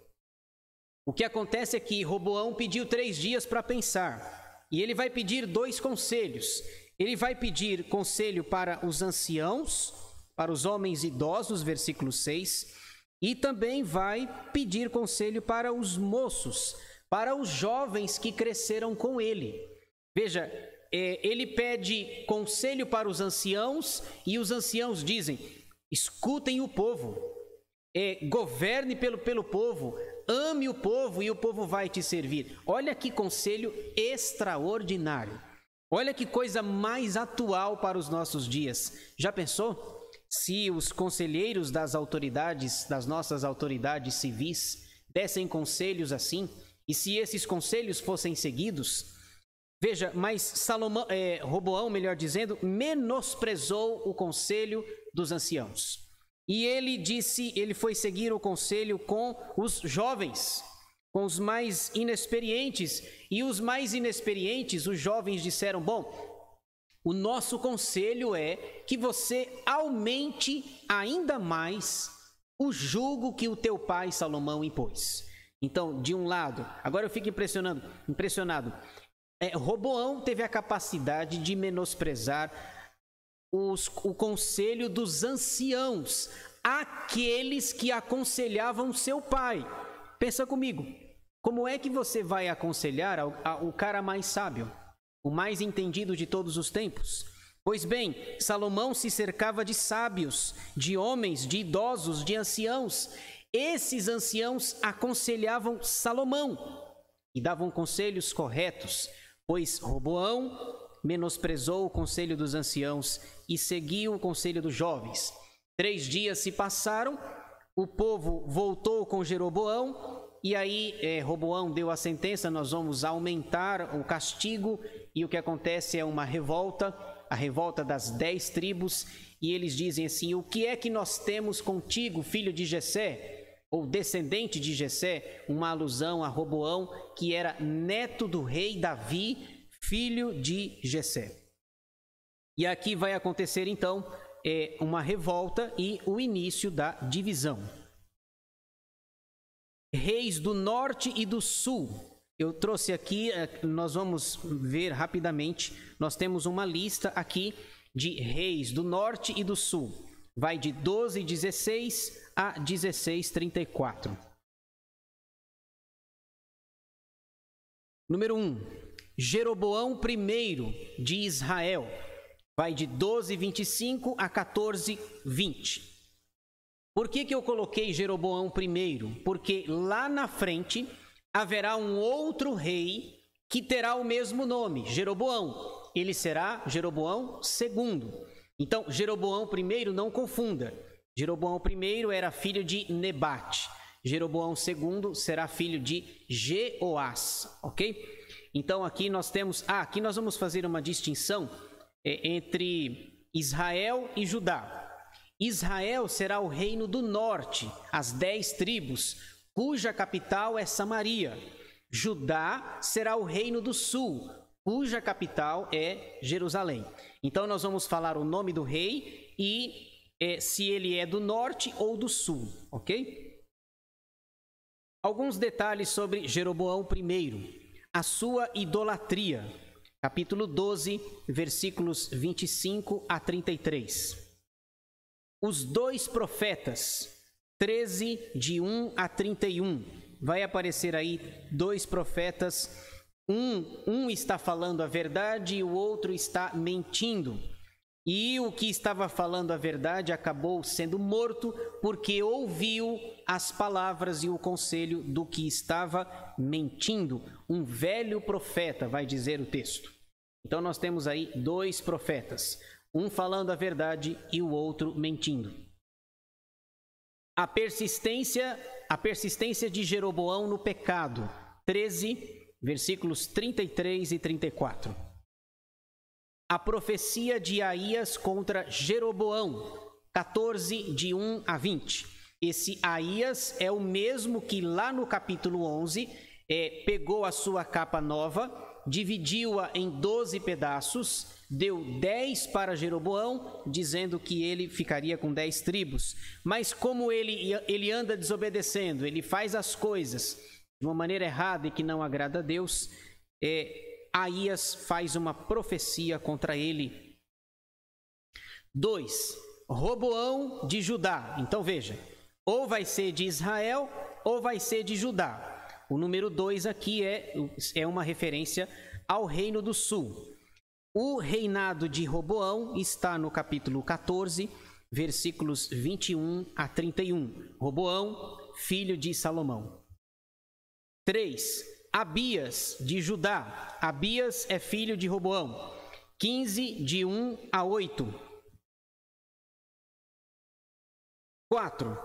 O que acontece é que Roboão pediu 3 dias para pensar, e ele vai pedir 2 conselhos. Ele vai pedir conselho para os anciãos, para os homens idosos, versículo 6, e também vai pedir conselho para os moços, para os jovens que cresceram com ele. Veja, ele pede conselho para os anciãos, e os anciãos dizem: escutem o povo, governe pelo povo, ame o povo e o povo vai te servir. Olha que conselho extraordinário. Olha que coisa mais atual para os nossos dias. Já pensou se os conselheiros das nossas autoridades civis, dessem conselhos assim, e se esses conselhos fossem seguidos? Veja, mas Roboão, melhor dizendo, menosprezou o conselho dos anciãos. E ele foi seguir o conselho com os jovens, com os mais inexperientes. E os mais inexperientes, os jovens, disseram: bom, o nosso conselho é que você aumente ainda mais o jugo que o teu pai Salomão impôs. Então, de um lado, agora eu fico impressionado. Roboão teve a capacidade de menosprezar o conselho dos anciãos, aqueles que aconselhavam seu pai. Pensa comigo, como é que você vai aconselhar o cara mais sábio, o mais entendido de todos os tempos? Pois bem, Salomão se cercava de sábios, de homens, de idosos, de anciãos. Esses anciãos aconselhavam Salomão e davam conselhos corretos, pois Roboão menosprezou o conselho dos anciãos e seguiu o conselho dos jovens. 3 dias se passaram, o povo voltou com Jeroboão, e aí Roboão deu a sentença: nós vamos aumentar o castigo, e o que acontece é uma revolta, a revolta das 10 tribos, e eles dizem assim: o que é que nós temos contigo, filho de Jessé, ou descendente de Jessé? Uma alusão a Roboão, que era neto do rei Davi, filho de Jessé. E aqui vai acontecer então uma revolta e o início da divisão. Reis do norte e do sul. Eu trouxe aqui, nós vamos ver rapidamente, nós temos uma lista aqui de reis do norte e do sul. Vai de 12:16 a 16:34. Número 1. Jeroboão I de Israel, vai de 12:25 a 14:20. Por que eu coloquei Jeroboão I? Porque lá na frente haverá um outro rei que terá o mesmo nome, Jeroboão. Ele será Jeroboão II. Então, Jeroboão I, não confunda. Jeroboão I era filho de Nebate. Jeroboão II será filho de Jeoás, ok? Então aqui nós temos, aqui nós vamos fazer uma distinção entre Israel e Judá. Israel será o reino do norte, as 10 tribos, cuja capital é Samaria. Judá será o reino do sul, cuja capital é Jerusalém. Então nós vamos falar o nome do rei e se ele é do norte ou do sul, ok? Alguns detalhes sobre Jeroboão I. A sua idolatria, capítulo 12, versículos 25 a 33. Os 2 profetas, 13, de 1 a 31. Vai aparecer aí 2 profetas, um está falando a verdade e o outro está mentindo. E o que estava falando a verdade acabou sendo morto porque ouviu as palavras e o conselho do que estava mentindo. Um velho profeta, vai dizer o texto. Então nós temos aí dois profetas, um falando a verdade e o outro mentindo. A persistência de Jeroboão no pecado. 13, versículos 33 e 34. A profecia de Aías contra Jeroboão. 14, de 1 a 20. Esse Aías é o mesmo que lá no capítulo 11 pegou a sua capa nova, dividiu-a em 12 pedaços, deu 10 para Jeroboão, dizendo que ele ficaria com 10 tribos. Mas como ele anda desobedecendo, ele faz as coisas de uma maneira errada e que não agrada a Deus, Aías faz uma profecia contra ele. 2. Roboão de Judá. Então veja, ou vai ser de Israel ou vai ser de Judá. O número 2 aqui é uma referência ao reino do sul. O reinado de Roboão está no capítulo 14, versículos 21 a 31. Roboão, filho de Salomão. 3. Abias de Judá. Abias é filho de Roboão. 15, de 1 a 8. 4.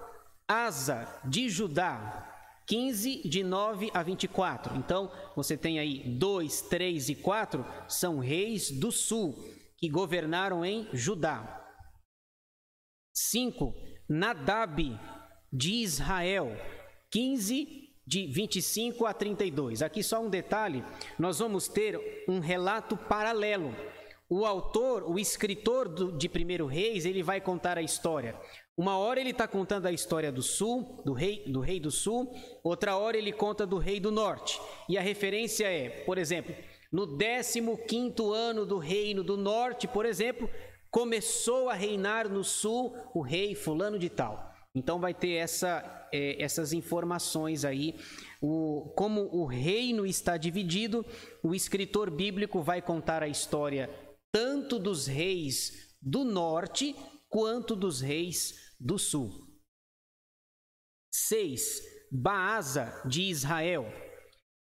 Asa de Judá. 15, de 9 a 24. Então, você tem aí 2, 3 e 4, são reis do sul, que governaram em Judá. 5. Nadab, de Israel. 15, de 25 a 32. Aqui só um detalhe, nós vamos ter um relato paralelo. O autor, o escritor de 1 Reis, ele vai contar a história. Uma hora ele está contando a história do sul, do rei do sul, outra hora ele conta do rei do norte. E a referência é, por exemplo, no 15º ano do reino do norte, por exemplo, começou a reinar no sul o rei fulano de tal. Então vai ter essas informações aí, como o reino está dividido, o escritor bíblico vai contar a história tanto dos reis do norte quanto dos reis do sul. 6. Baasa de Israel,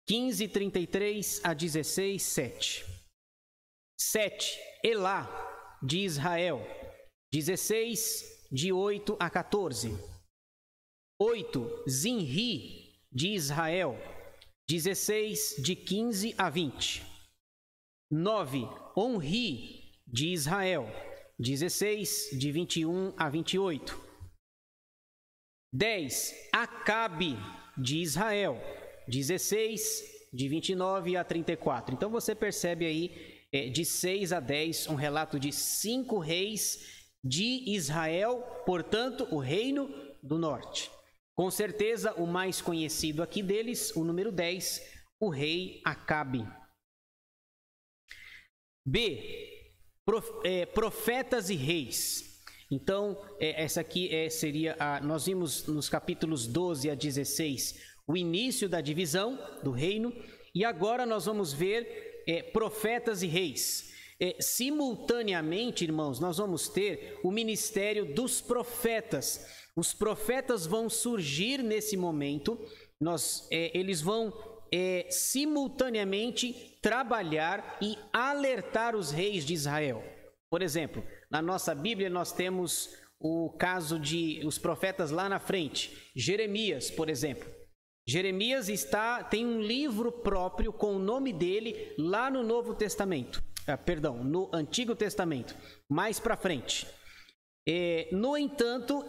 15, 33 a 16, 7. 7. Elá de Israel, 16, de 8 a 14. 8. Zinri de Israel, 16, de 15 a 20. 9. Onri de Israel, 16, de 21 a 28. 10. Acabe de Israel, 16, de 29 a 34. Então você percebe aí, de 6 a 10, um relato de 5 reis de Israel, portanto, o reino do norte. Com certeza, o mais conhecido aqui deles, o número 10, o rei Acabe. B. Profetas e reis. Então, essa aqui seria nós vimos nos capítulos 12 a 16 o início da divisão do reino, e agora nós vamos ver profetas e reis. Simultaneamente, irmãos, nós vamos ter o ministério dos profetas. Os profetas vão surgir nesse momento, eles vão simultaneamente trabalhar e alertar os reis de Israel. Por exemplo, na nossa Bíblia nós temos o caso de os profetas lá na frente. Jeremias, por exemplo. Jeremias tem um livro próprio com o nome dele lá no Novo Testamento. No Antigo Testamento, mais para frente. No entanto,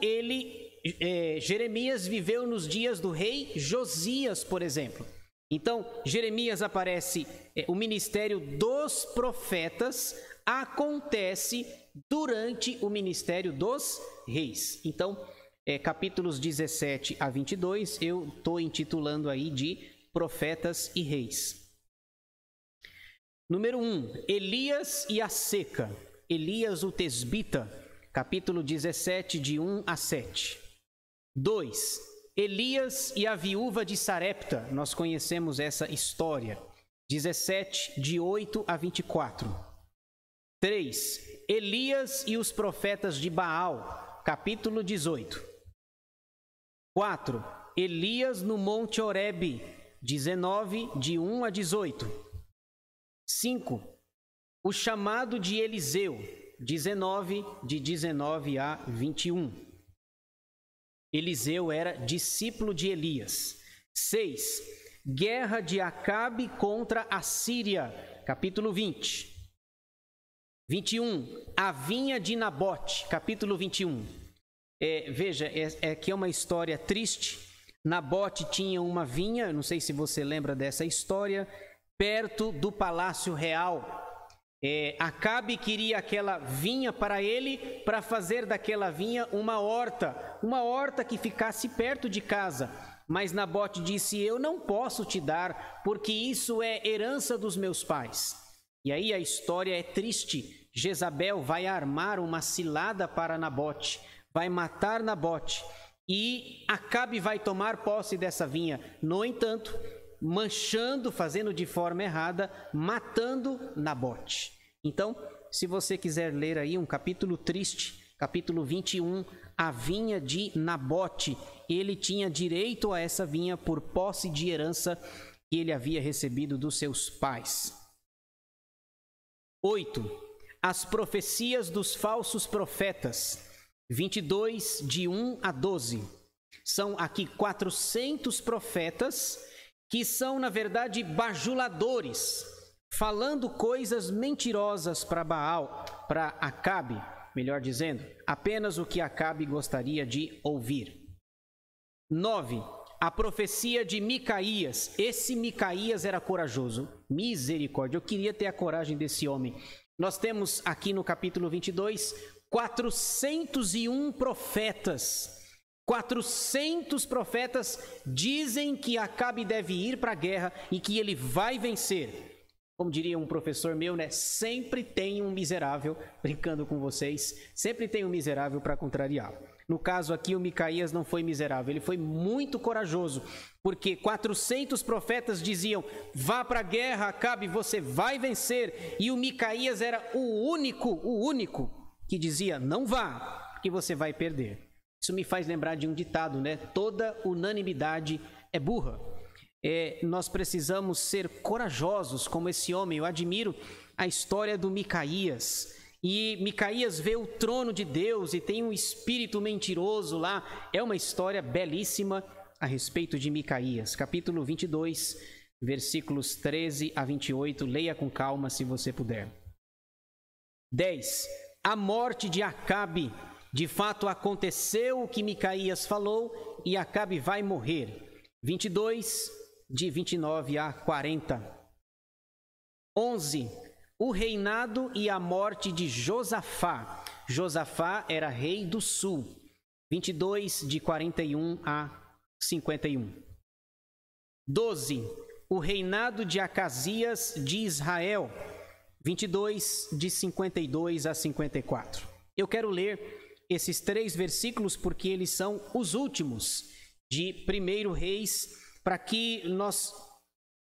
Jeremias viveu nos dias do rei Josias, por exemplo. Então, Jeremias aparece, o ministério dos profetas acontece durante o ministério dos reis. Então, capítulos 17 a 22, eu estou intitulando aí de profetas e reis. Número 1, Elias e a seca. Elias o tesbita, capítulo 17, de 1 a 7. 2, Elias e a viúva de Sarepta, nós conhecemos essa história, 17, de 8 a 24. 3, Elias e os profetas de Baal, capítulo 18. 4. Elias no Monte Horebe, 19, de 1 a 18. 5. O chamado de Eliseu, 19, de 19 a 21. Eliseu era discípulo de Elias. 6. Guerra de Acabe contra a Síria, capítulo 20. 21. A vinha de Nabote, capítulo 21. Veja, aqui é uma história triste. Nabote tinha uma vinha, não sei se você lembra dessa história, perto do palácio real. Acabe queria aquela vinha para ele, para fazer daquela vinha uma horta que ficasse perto de casa. Mas Nabote disse: eu não posso te dar, porque isso é herança dos meus pais. E aí a história é triste. Jezabel vai armar uma cilada para Nabote, vai matar Nabote, e Acabe vai tomar posse dessa vinha. No entanto, manchando, fazendo de forma errada, matando Nabote. Então, se você quiser ler aí um capítulo triste, capítulo 21, a vinha de Nabote, ele tinha direito a essa vinha por posse de herança que ele havia recebido dos seus pais. 8. As profecias dos falsos profetas, 22, de 1 a 12. São aqui 400 profetas que são, na verdade, bajuladores, falando coisas mentirosas para Baal, para Acabe, melhor dizendo, apenas o que Acabe gostaria de ouvir. 9. A profecia de Micaías. Esse Micaías era corajoso. Misericórdia, eu queria ter a coragem desse homem. Nós temos aqui no capítulo 22, 401 profetas. 400 profetas dizem que Acabe deve ir para a guerra e que ele vai vencer. Como diria um professor meu, né? Sempre tem um miserável, brincando com vocês, sempre tem um miserável para contrariar. No caso aqui, o Micaías não foi miserável, ele foi muito corajoso, porque 400 profetas diziam: vá para a guerra, Acabe, você vai vencer. E o Micaías era o único que dizia: não vá, porque você vai perder. Isso me faz lembrar de um ditado, né? Toda unanimidade é burra. Nós precisamos ser corajosos como esse homem. Eu admiro a história do Micaías. E Micaías vê o trono de Deus e tem um espírito mentiroso lá. É uma história belíssima a respeito de Micaías. Capítulo 22, versículos 13 a 28. Leia com calma se você puder. 10. A morte de Acabe. De fato aconteceu o que Micaías falou e Acabe vai morrer. 22, de 29 a 40. 11. O reinado e a morte de Josafá. Josafá era rei do sul. 22, de 41 a 51. 12. O reinado de Acasias de Israel. 22, de 52 a 54. Eu quero ler esses 3 versículos porque eles são os últimos de 1 Reis, para que nós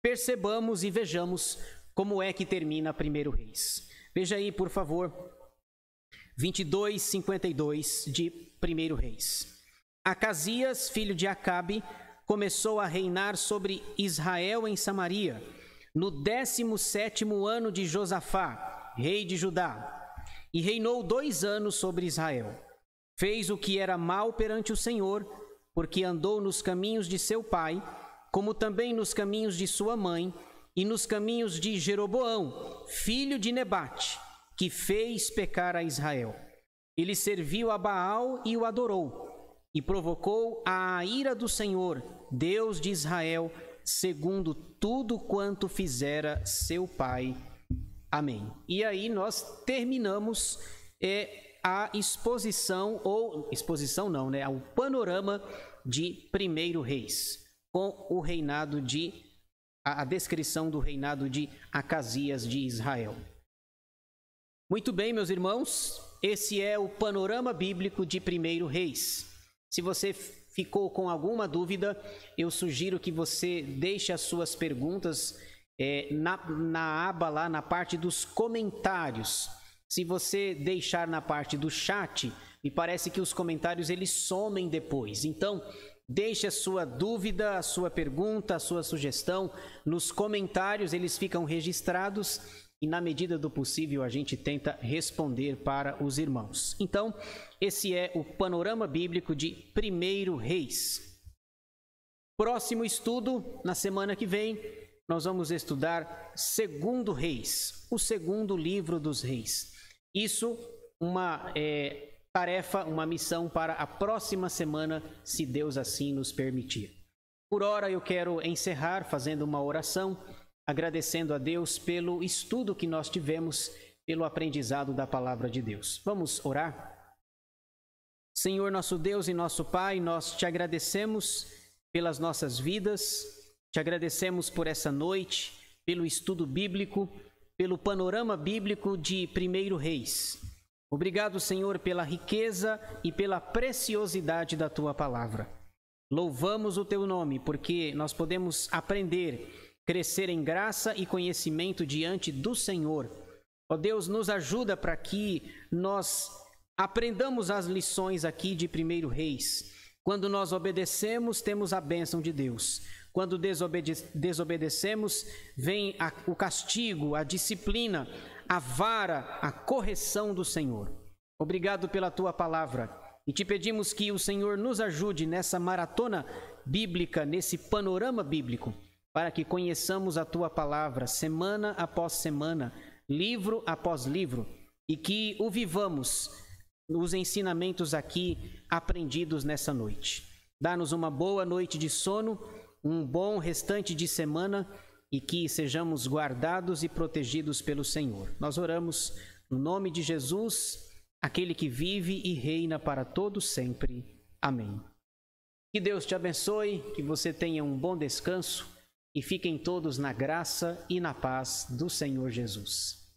percebamos e vejamos como é que termina 1 Reis. Veja aí, por favor, 22, 52 de 1 Reis. Acasias, filho de Acabe, começou a reinar sobre Israel em Samaria, no 17º ano de Josafá, rei de Judá, e reinou 2 anos sobre Israel. Fez o que era mal perante o Senhor, porque andou nos caminhos de seu pai, como também nos caminhos de sua mãe, e nos caminhos de Jeroboão, filho de Nebate, que fez pecar a Israel. Ele serviu a Baal e o adorou, e provocou a ira do Senhor, Deus de Israel, segundo tudo quanto fizera seu pai. Amém. E aí nós terminamos a exposição, ou exposição não, né? O panorama de 1 Reis, com o reinado de a descrição do reinado de Acasias de Israel. Muito bem, meus irmãos, esse é o panorama bíblico de 1 Reis. Se você ficou com alguma dúvida, eu sugiro que você deixe as suas perguntas na aba lá, na parte dos comentários. Se você deixar na parte do chat, me parece que os comentários eles somem depois. Então, Deixe a sua dúvida, a sua pergunta, a sua sugestão nos comentários, eles ficam registrados e na medida do possível a gente tenta responder para os irmãos. Então, esse é o panorama bíblico de 1 Reis. Próximo estudo, na semana que vem, nós vamos estudar 2 Reis, o segundo livro dos reis. Isso, uma tarefa, uma missão para a próxima semana, se Deus assim nos permitir. Por hora, eu quero encerrar fazendo uma oração, agradecendo a Deus pelo estudo que nós tivemos, pelo aprendizado da palavra de Deus. Vamos orar? Senhor, nosso Deus e nosso Pai, nós te agradecemos pelas nossas vidas, te agradecemos por essa noite, pelo estudo bíblico, pelo panorama bíblico de 1 Reis. Obrigado, Senhor, pela riqueza e pela preciosidade da tua palavra. Louvamos o teu nome, porque nós podemos aprender, crescer em graça e conhecimento diante do Senhor. Ó Deus, nos ajuda para que nós aprendamos as lições aqui de 1 Reis. Quando nós obedecemos, temos a bênção de Deus. Quando desobedecemos, vem o castigo, a disciplina, a vara, a correção do Senhor. Obrigado pela tua palavra. E te pedimos que o Senhor nos ajude nessa maratona bíblica, nesse panorama bíblico, para que conheçamos a tua palavra semana após semana, livro após livro, e que o vivamos os ensinamentos aqui aprendidos nessa noite. Dá-nos uma boa noite de sono, um bom restante de semana e que sejamos guardados e protegidos pelo Senhor. Nós oramos no nome de Jesus, aquele que vive e reina para todo sempre. Amém. Que Deus te abençoe, que você tenha um bom descanso e fiquem todos na graça e na paz do Senhor Jesus.